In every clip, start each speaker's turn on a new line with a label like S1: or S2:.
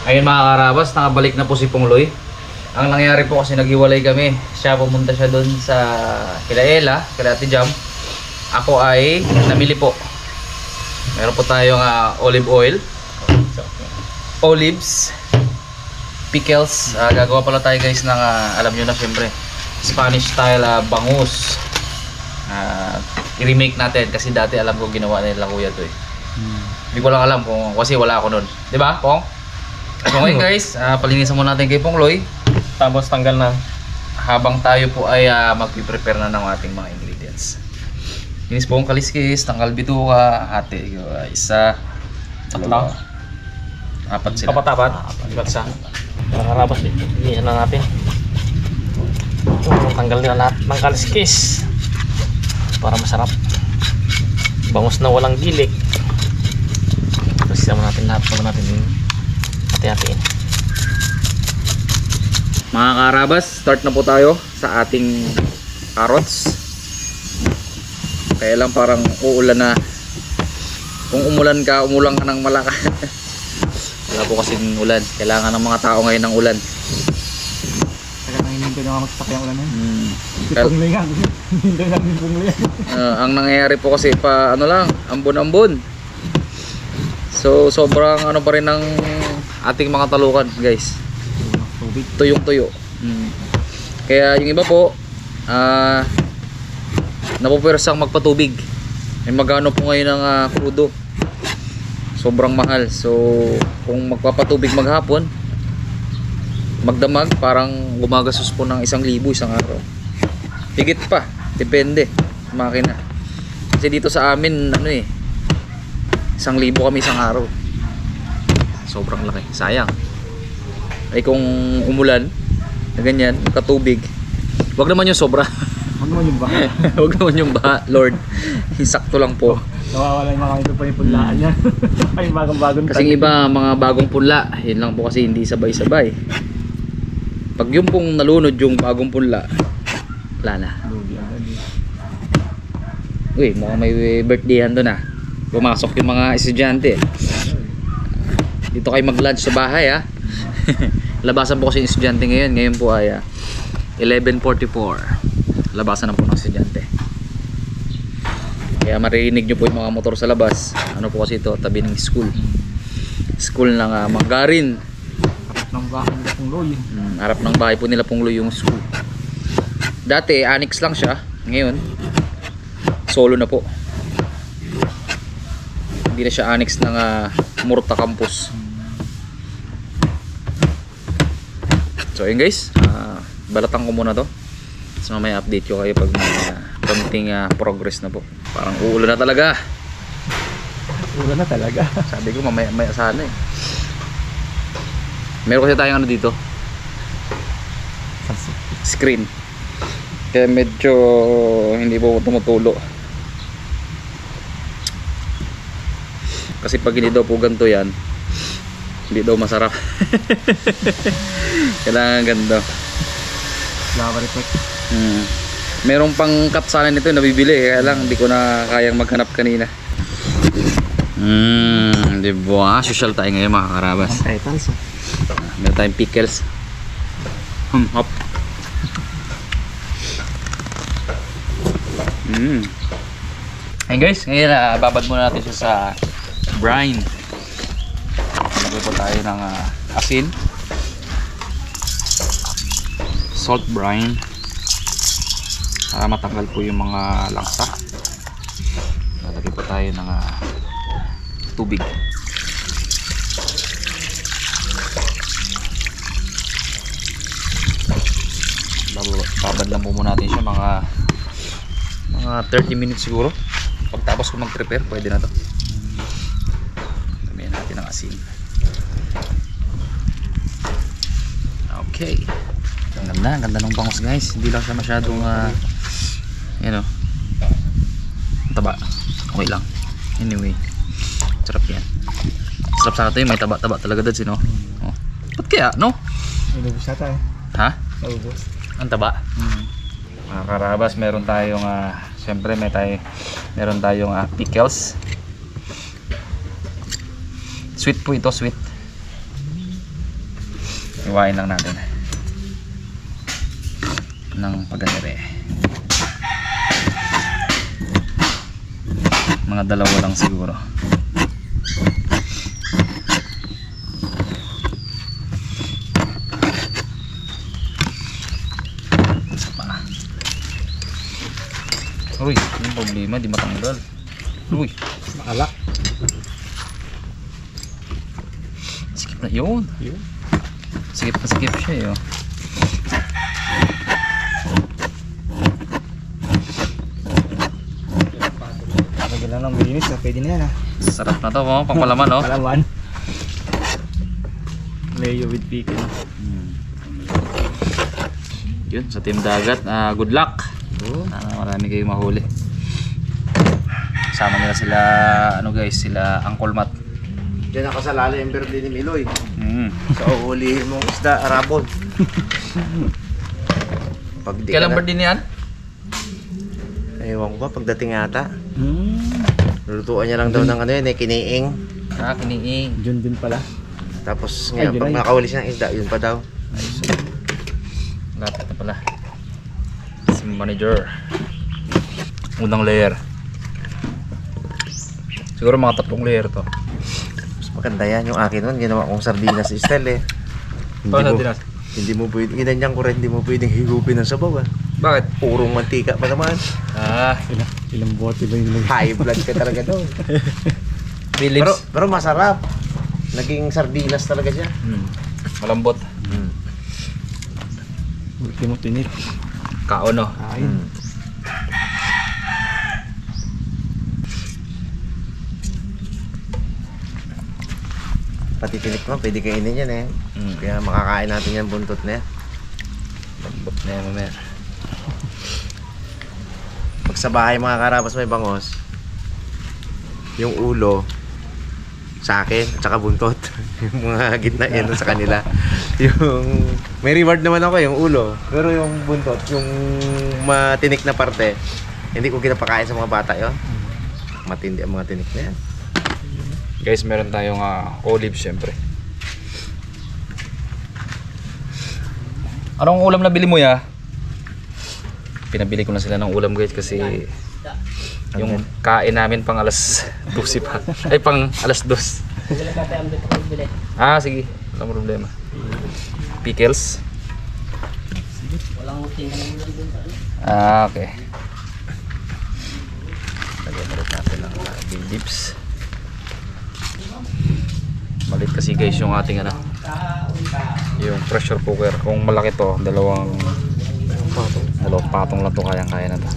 S1: Ayun mga karabas, nakabalik na po si Pongloy. Ang nangyari po kasi naghiwalay kami. Siya pumunta siya doon sa Kilaela, kila Ate Jam. Ako ay namili po. Meron po tayong olive oil, olives, pickles. Gagawa pala tayo guys ng alam nyo na syempre, Spanish style bangus. I-remake natin kasi dati alam ko ginawa nila kuya to eh. Hindi ko lang alam kung kasi wala ako noon. 'Di ba, Pong? So ngayon guys, palinisan muna natin kay Pongloy.
S2: Tapos tanggal na.
S1: Habang tayo po ay magpiprepare na ng ating mga ingredients. Linis po ang kaliskis, tanggal bituka, hati. Isa, dalawa, apat sila.
S2: Apat-apat. Ibat sa. Nakarabas dito. Iyan na natin. Tanggal na lahat ng kaliskis. Para masarap. Bangus na walang gilik. Tapos isama natin lahat. Pag natin hati-hatiin.
S1: Mga karabas, start na po tayo sa ating carrots. Kaya lang parang uulan na. Kung umulan ka, umulan ka ng malakas. Wala po kasing ulan. Kailangan ng mga tao ngayon ng ulan.
S2: Kailangan hindi na magsasakay ang ulan na. Pungli nga. Hindi na pungli.
S1: Ang nangyayari po kasi pa ano lang, ambon-ambon. So sobrang ano pa rin ng ating mga talukan, guys. Tuyong-tuyo. Kaya yung iba po napupwersang magpatubig. May magano po ngayon ng crudo. Sobrang mahal. So kung magpapatubig maghapon, magdamag, parang gumagastos po ng 1,000 isang araw. Higit pa, depende makina. Kasi dito sa amin ano 1,000 kami isang araw. Sobrang laki, sayang. Ay kung umulan na ganyan, katubig, wag naman yung sobra.
S2: Wag naman yung baha.
S1: Wag naman yung baha, Lord. Sakto lang po.
S2: Nawawala yung mga ito pa yung punlaan yan. Ay bagong-bagong.
S1: Kasi iba mga bagong punla, yun lang po kasi hindi sabay-sabay. Pag yung pong nalunod yung bagong punla, wala na. Uy, mukhang may birthdayhan doon pumasok yung mga estudyante. Dito kayo mag-lunch sa bahay Labasan po kasi yung estudyante ngayon. Ngayon po ay 11:44. Labasan na po ng estudyante. Kaya maririnig nyo po yung mga motor sa labas. Ano po kasi ito, tabi ng school. School ng Manggarin.
S2: Ng bahay nila Pongloy.
S1: Harap ng bahay po nila Pongloy yung school. Dati annex lang siya. Ngayon solo na po. Hindi na siya annex ng Murta Campus. So yun guys, balatan ko muna to. So mamaya update ko kayo pag may konting progress na po. Parang uulan na talaga.
S2: Ulan na talaga.
S1: Sabi ko mamaya sana Meron kasi tayong ano dito, screen. Kaya medyo hindi po tumutulo. Kasi pag hindi daw po ganito yan, hindi daw masarap. Kailangan ganito.
S2: Flower effect.
S1: Merong pang cut sana nito nabibili, kaya lang hindi ko na kayang maghanap kanina. Diba? Social tayo ngayon mga karabas. Meron tayong pickles. Hop. Hey guys, ngayon babad muna natin siya sa brine. Lagay po tayo ng asin, salt brine para matanggal po yung mga langsa. Lalagay po tayo ng tubig. Babad lang po muna natin siya mga 30 minutes siguro. Pagtapos ko mag-prepare, pwede na to. Damihan natin ng asin. Okay. Ang ganda ng bangus guys. Hindi lang siya masyadong taba. Okay lang. Anyway, sarap yan. Sarap sana ito yung may taba-taba talaga dad no? Ba't kaya, no?
S2: Naubos na tayo.
S1: Ha?
S2: Naubos.
S1: Ang taba. Mga karabas, meron tayong siyempre meron tayong pickles. Sweet po ito, sweet. Iwain lang natin ng paganire. Mga dalawa lang siguro. Isa pa. Uy, yung problema di matanggal. Uy,
S2: Makalak.
S1: sikip na yun.
S2: Yun.
S1: Sikip na sikip siya yun.
S2: Lagyan lang ng malinis na pwede na yan
S1: Sarap na to, oh, pang palaman, oh.
S2: Palaman. Mayo with pickle.
S1: Yun, sa team dagat, good luck. Marami kayong mahuli. Sama nila sila, ano guys, sila Uncle Matt.
S3: Diyan nakasalala yung berde ni Miloy.
S1: Mm.
S3: Sa uulihin mong isda, arabon. Pag di
S1: Kailan
S3: ka na,
S1: birthday niyan?
S3: ewan ko ba, pagdating ata. Lulutuan niya lang daw ng ano yun, kiniing.
S1: Ah, kiniing.
S2: June din pala.
S3: Tapos
S2: Ay,
S3: ngayon, pag
S2: July.
S3: nakawali siya ng isda, yun pa daw.
S1: Lapit na pala. Si manager. Unang layer. Siguro mga 3 layer to.
S3: Mas maganda yan, yung akin nun, ginawa kong sardinas style eh.
S1: Paano sardinas?
S3: Hindi mo pwedeng, ginanyan ko rin, hindi mo pwedeng higupin ng sabaw ah.
S1: Bakit?
S3: Purong mantika pa naman.
S1: Ah,
S2: Ilang bote ba yung
S3: High blood ka talaga daw.
S1: Philips.
S3: Pero masarap. Naging sardinas talaga siya.
S1: Malambot.
S2: ultimo tinip?
S1: Kaon, no?
S2: Kain.
S3: Pati tinik mo, pwede kainin yan eh. Kaya makakain natin yan buntot na yan.
S1: Lambot na yan, mamaya.
S3: Pag sa bahay mga karabas may bangos, yung ulo sa akin at saka buntot. Yung mga gitna yan sa kanila. Yung may reward naman ako yung ulo, pero yung buntot, yung matinik na parte, hindi ko ginapakain sa mga bata yon. Matindi ang mga tinik na yan.
S1: Guys, meron tayong olive syempre. Anong ulam na bili mo ya? Pinabili ko na sila ng ulam guys kasi yung kain namin pang alas 12 pa. Ay pang alas 2. Sige. Walang problema. Pickles. Okay. Lagyan na rin natin ng bean dips. Malit kasi guys yung ating yung pressure cooker. Kung malaki to, dalawang patong lang to, kayang-kaya na to.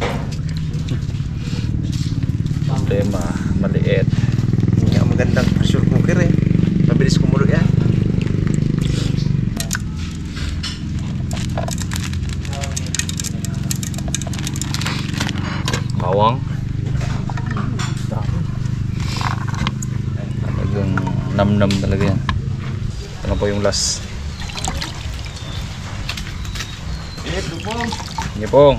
S1: Problema, maliit.
S3: Hindi ang magandang pressure cooker eh. Mabilis kumulo yan.
S1: Bawang. Talagang nam-nam talaga yan. Ano po yung last? Sige pong.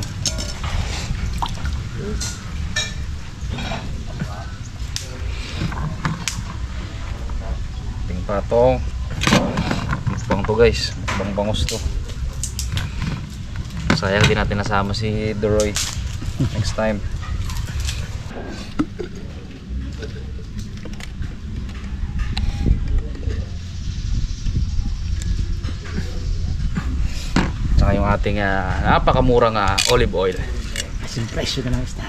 S1: Ting patong. Mukbang to guys. Mukbang bangos to. Sayang din natin nasama si Doroy. Next time. Tsaka yung ating napakamurang olive oil.
S2: Kasi presyo na lang isda.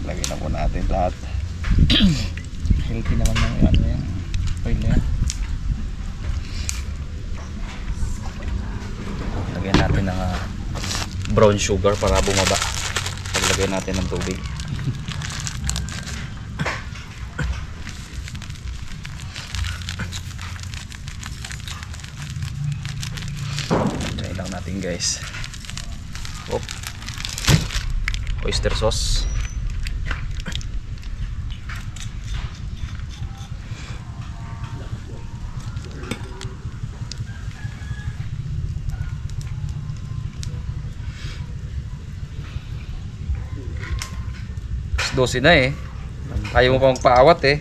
S1: Lagyan na po natin lahat.
S2: Healthy naman ng ano yan. Oil na yan.
S1: Lagyan natin ng brown sugar para bumaba. Paglagay natin ng tubig. Try lang natin guys. Oh. Oyster sauce. Dosi na eh. Ayaw mo pa magpaawat eh.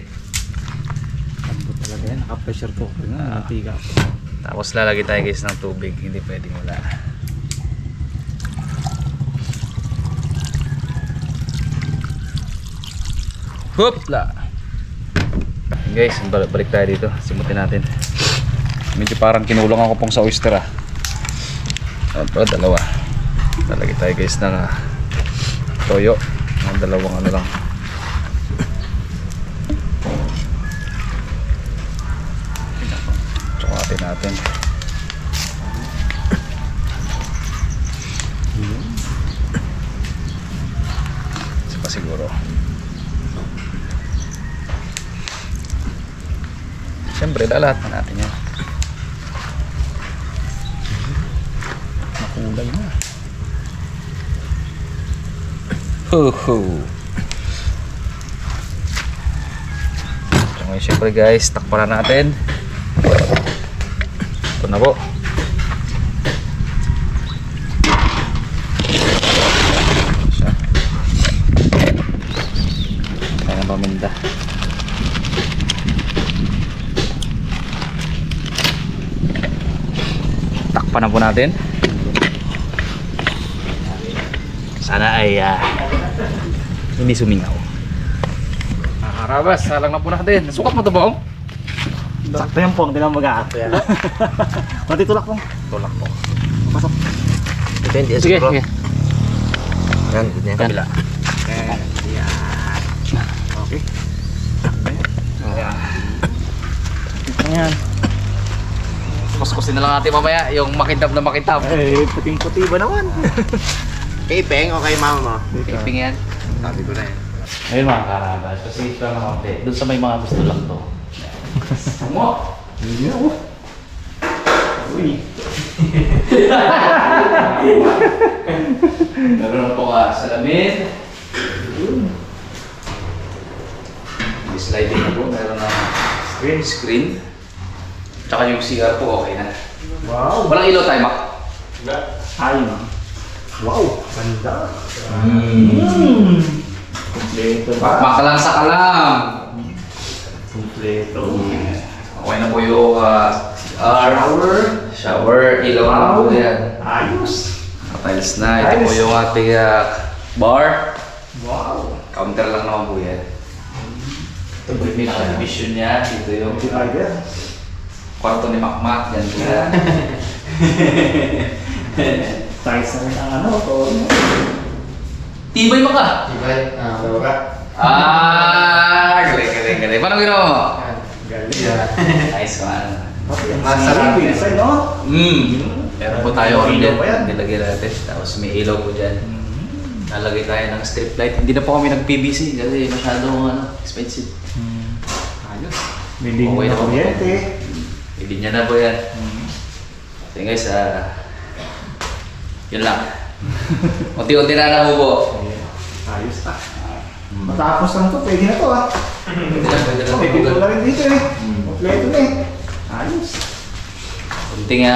S2: Lambot talaga yan. Pressure cooker nga, mantika.
S1: Tapos lalagay tayo guys ng tubig, hindi pwedeng wala. Hopla! Guys, balik tayo dito. Simutin natin. Medyo parang kinulong ako pong sa oyster ah. Pero dalawa. Lalagay tayo guys ng toyo. Ang dalawang ano lang. Tsukatin natin. Isa pa siguro. Siyempre, lalahat na natin yan. Makulay na. Ho-ho. So ngayon siyempre guys, takpan na natin. Ito na po. Siya. Kaya na paminda. Takpan na po natin. Sana ay hindi sumingaw. Karabas, salang na po natin. Sukat mo ito ba?
S2: Sakto yan pong, hindi na mag-aat. Mati tulak pong.
S1: Tulak po.
S2: Pasok.
S3: Ito hindi
S2: Sige,
S3: siguro.
S2: sige.
S3: Yan, ganyan.
S1: Kabila.
S2: Okay. Ayan.
S1: Kuskusin na lang natin mamaya yung makintab na makintab.
S2: Eh, puting-puti ba naman?
S3: Kay Peng o kay mama mo?
S1: Piping yan.
S3: Sabi ko na yan.
S1: Ayun mga karabas, kasi lang na konti. Doon sa may mga gusto lang to. Mo!
S2: Uy.
S1: Meron na po ka salamin. May sliding na po, meron na screen. Tsaka yung CR po okay na.
S2: Wow.
S1: Walang ilaw tayo, Mac.
S2: Ayun. Wow. Ganda. Kompleto ba?
S1: Makalansa ka lang.
S2: Kompleto.
S1: Okay na po yung shower, ilaw na po yan.
S2: Ayos.
S1: Tiles na. Ito po yung ating bar.
S2: Wow.
S1: Counter lang naman po yan. Ito po yung division niya. Dito yung
S2: Tiger.
S1: kwarto ni Makmak. Yan po yan.
S2: Size na rin ang ano to.
S1: Tibay mo ka!
S3: Ibay, baba.
S1: Galing. Paano ginawa mo?
S2: Galing.
S1: Nice one.
S3: Masarap yan.
S2: Design, no?
S1: Meron po tayo
S2: May ilaw
S1: ulit.
S2: pa yan.
S1: Nilagay natin. Tapos may ilaw po dyan. Nalagay tayo ng strip light. Hindi na po kami nag-PVC kasi masyadong expensive.
S2: Ayos. May linya
S1: Okay
S2: na
S1: na po.
S2: kuryente.
S1: Hindi niya na po yan. So guys, yun lang. Unti-unti na nahubo.
S2: Ayos na. Matapos lang to, pwede na to ah.
S1: Pwede na
S2: Pwede
S1: po.
S2: ko na rin dito eh. Kompleto na eh. Ayos.
S1: Kunting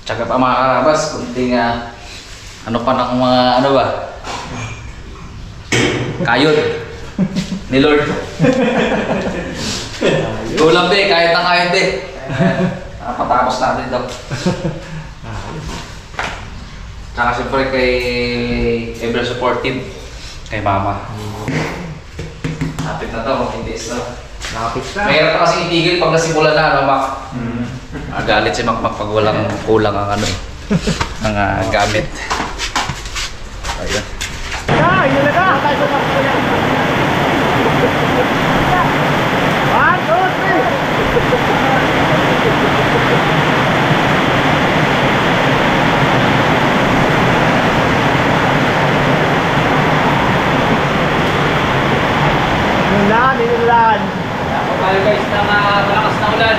S1: tsaka pa mga karabas, kunting ano pa ng mga ano ba? Kayod ni Lord. Tulang be, kahit na kayod be. Patapos natin daw. Tsaka siyempre kay ever supportive kay mama. Hapit na to, magtindiis na.
S2: Nakapit na.
S1: Mahirap na kasi itigil pag nasimulan na, ano, Mac? Galit si Mac pag walang kulang ang ano, ang gamit. Ayun.
S2: Yun na ka! One, two, three! Inulan!
S1: Ako tayo guys ng malakas na ulan.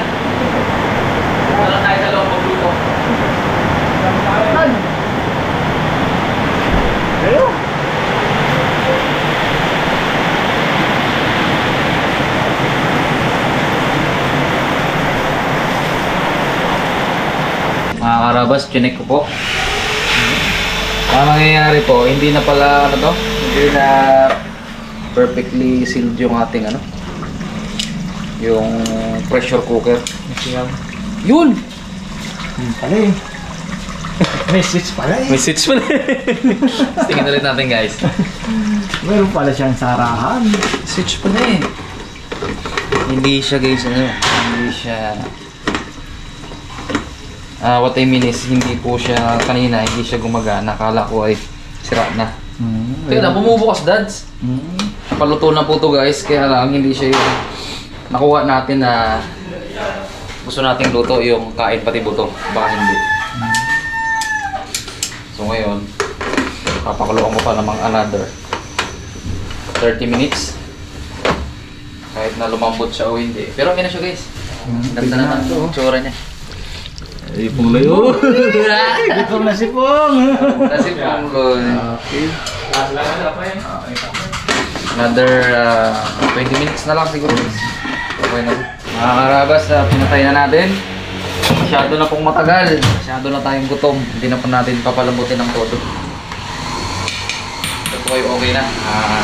S1: Wala tayo sa loob magluto.
S2: Inulan! Ayun!
S1: Mga karabas, chinek ko po. Ang nangyayari po, hindi na pala ano to, hindi na perfectly sealed yung ating ano, Yung pressure cooker.
S2: Siyaw.
S1: Yun!
S2: Pala eh. May switch pala eh.
S1: May switch pala. Tingnan ulit natin guys.
S2: Meron pala siyang sarahan.
S1: Switch pala eh. Hindi siya guys, ano, hindi siya... what I mean is, hindi po siya, kanina, hindi siya gumagana. Akala ko ay sira na. Kaya na, bumubukas dads. Paluto na po to guys, kaya lang hindi siya yung nakuha natin na gusto nating luto yung kain pati buto. Baka hindi. So ngayon, papakuluan ko pa namang another 30 minutes. Kahit na lumambot siya o hindi. Pero okay na siya guys. Ganda na ng tsura niya. Ay, pong layo.
S2: Gutom na si Pong.
S1: Kasi pong okay. Another 20 minutes na lang siguro. Okay na. Mga karabas, pinatay na natin. Masyado na pong matagal. Masyado na tayong gutom. Hindi na po natin papalambutin ng todo. Ito po ay okay na.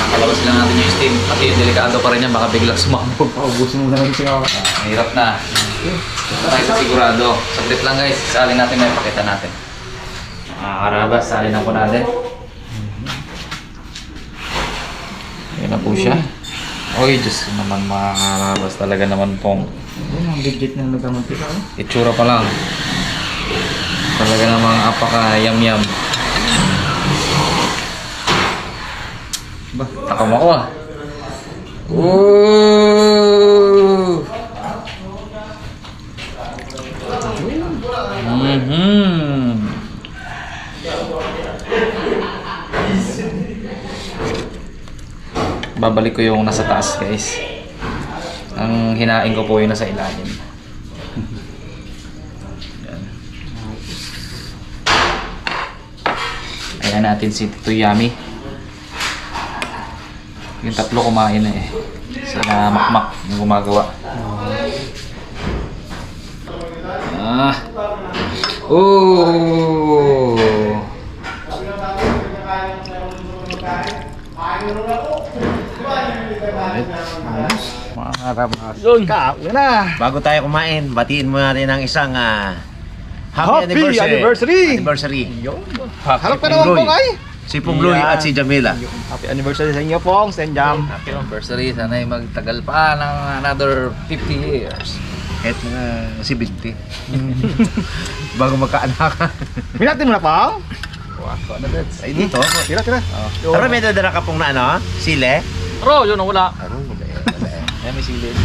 S1: Kalabas lang natin yung steam. Kasi delikado pa rin yan. Baka biglang sumabog.
S2: Paubusin mo na rin siya.
S1: Hirap na. Tayo sa sigurado. Saglit lang guys. Salin natin na ipakita natin. Mga karabas, salin na po natin. Yan na po siya. Oy, Diyos naman mga karabas. Talaga naman pong
S2: Yan ang legit na nagkamantika.
S1: itsura pa lang. Talaga namang apaka-yam-yam. Ba, takam ako ah. Ooh! Babalik ko yung nasa taas guys. Ang hinain ko po yung nasa ilalim. Yan. Ayan natin si Tito Yummy. Yung tatlo kumain na eh. Sila Makmak yung gumagawa. Ah. Oh. Mga karabas.
S2: Yun. Kain na.
S3: Bago tayo kumain, batiin mo natin ang isang
S2: Happy anniversary!
S3: Anniversary.
S2: Harap ka
S3: Pong
S2: naman
S3: Gloy.
S2: Pong ay.
S3: Si Pong Gloy
S2: Yeah.
S3: at si Jamila.
S2: Happy anniversary sa inyo Pong, St. Jam.
S1: Happy anniversary. Sana'y magtagal pa ng another 50 years.
S3: Kahit mga si Binti. Bago magkaanak.
S2: Minatin mo na Pong.
S1: Wako na that's.
S3: Ay, dito.
S2: Tira, tira.
S3: Pero may dadala ka pong na ano? Sile?
S2: Ro, yun ang wala.
S1: Ayan, may silid.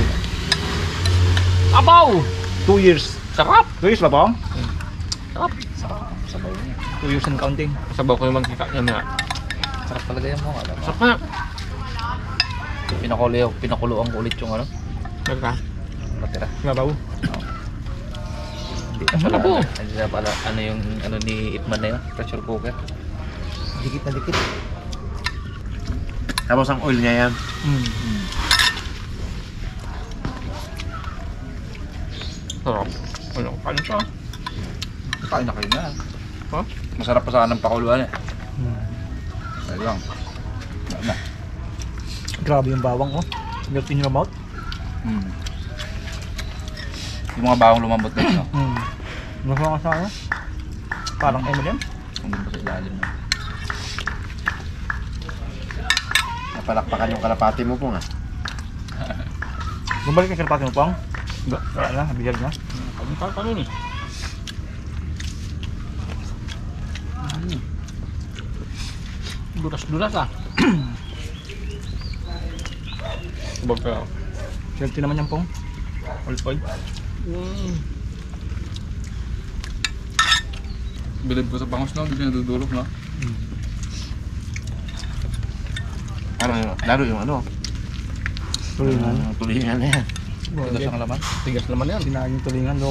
S2: Abaw! 2 years. Sarap! 2 years ba Pong?
S1: Sarap. Sabaw niya.
S2: 2 years and counting. Sabaw ko yung magkita niya na.
S1: Sarap talaga yan mo. Alam mo.
S2: Sarap na.
S1: Pinakuluan ko ulit yung ano.
S2: Nagka.
S1: Natira.
S2: Mabaw.
S1: Hindi na pala. Hindi na pala. Ano yung ano ni Ipman na yun? Pressure cooker.
S3: Dikit na dikit. Tapos ang oil niya yan.
S2: Sarap. Ano, kain siya.
S1: Kain na kayo na.
S2: Ha?
S1: Masarap pa sana ng pakuluan eh. Ayun lang. Na.
S2: Grabe yung bawang oh. Melt in your mouth.
S1: Yung mga bawang lumambot na ito.
S2: Masarap ka sana. Parang M&M.
S1: Kung ba sa ilalim na.
S3: Napalakpakan yung kalapati mo po nga.
S2: Bumalik ang kalapati mo Pong. Wala na, bigyan na. Paano ni? Duras-duras ah. Subag ka. Healthy naman yan Pong. Olive oil.
S4: Bilib ko sa bangos na, hindi siya nadudulog na.
S3: Parang lalo yung ano.
S2: Tulingan.
S3: Tulingan na yan.
S1: Tigas ang laman.
S2: Tigas naman yan. Sinahin yung tulingan o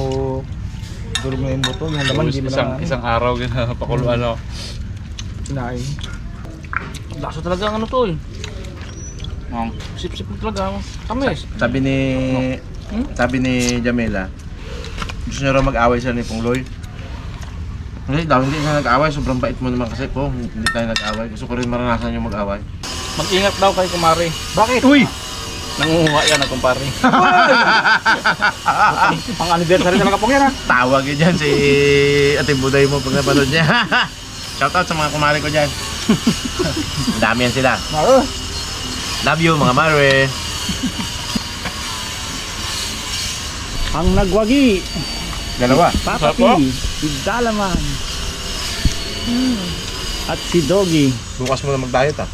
S2: durog na yung buto. Yung laman hindi mo na
S4: Isang araw pakuluan ako.
S2: sinahin. Laso talaga ang ano to eh. Sip-sip mo talaga. Tamis.
S3: Sabi ni Jamila, gusto niya raw mag-away sila ni Pong Gloy. Hindi daw, hindi na nag-away. Sobrang bait mo naman kasi po. Hindi tayo nag-away. Gusto ko rin maranasan yung mag-away.
S2: Mag-ingat daw kay Kumari. Bakit? Uy! Nangunguha yan ang kumpare. Pang anniversary talaga po yan ha.
S3: Tawag yun dyan si Ate Buday mo pag napanood niya. Shoutout sa mga kumari ko dyan. Ang dami yan sila. Love you mga Marwe.
S5: Ang nagwagi,
S3: Dalawa.
S5: Papa P, si Dalaman, at si Doggy.
S3: Bukas mo na mag-diet ah.